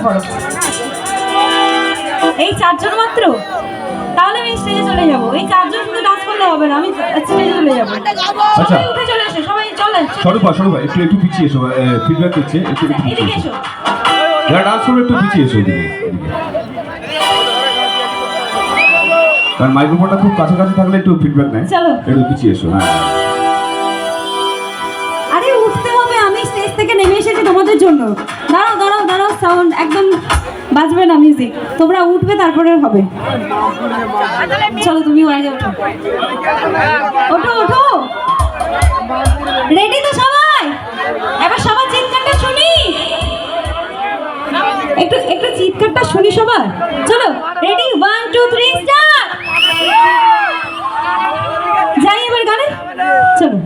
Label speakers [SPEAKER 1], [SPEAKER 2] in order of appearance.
[SPEAKER 1] করো। এই 4 জন মাত্র, তাহলে আমি স্টেজে চলে যাব। এই 4 জন শুধু ডান্স করলে হবে না, আমি স্টেজে চলে যাব।
[SPEAKER 2] আচ্ছা,
[SPEAKER 1] উঠে চলে এসো সবাই, চলে
[SPEAKER 2] স্বরূপা একটু পিছিয়ে এসো, ফিডব্যাক দিচ্ছে, একটু
[SPEAKER 1] এদিকে এসো।
[SPEAKER 2] যারা ডান্স করবে একটু পিছিয়ে এসো এদিকে। কারণ মাইক্রোফোনটা খুব কাছাকাছি থাকলে একটু ফিডব্যাক নেয়।
[SPEAKER 1] চলো
[SPEAKER 2] একটু পিছিয়ে এসো। হ্যাঁ,
[SPEAKER 1] আরে উঠতে হবে, আমি স্টেজ থেকে নেমে এসেছি তোমাদের জন্য। দাঁড়াও দাঁড়াও দাঁড়াও, সাউন্ড একদম বাজবে না, মিউজিক। তোমরা উঠবে তারপরে হবে। চলো তুমি বাইরে ওঠো, ওঠো ওঠো। রেডি তো সবাই? এবার সবার চিৎকারটা শুনি, একটু একটু চিৎকারটা শুনি সবার। চলো রেডি, 1 2 3 স্টার্ট। যাই এবার গানে, চলো।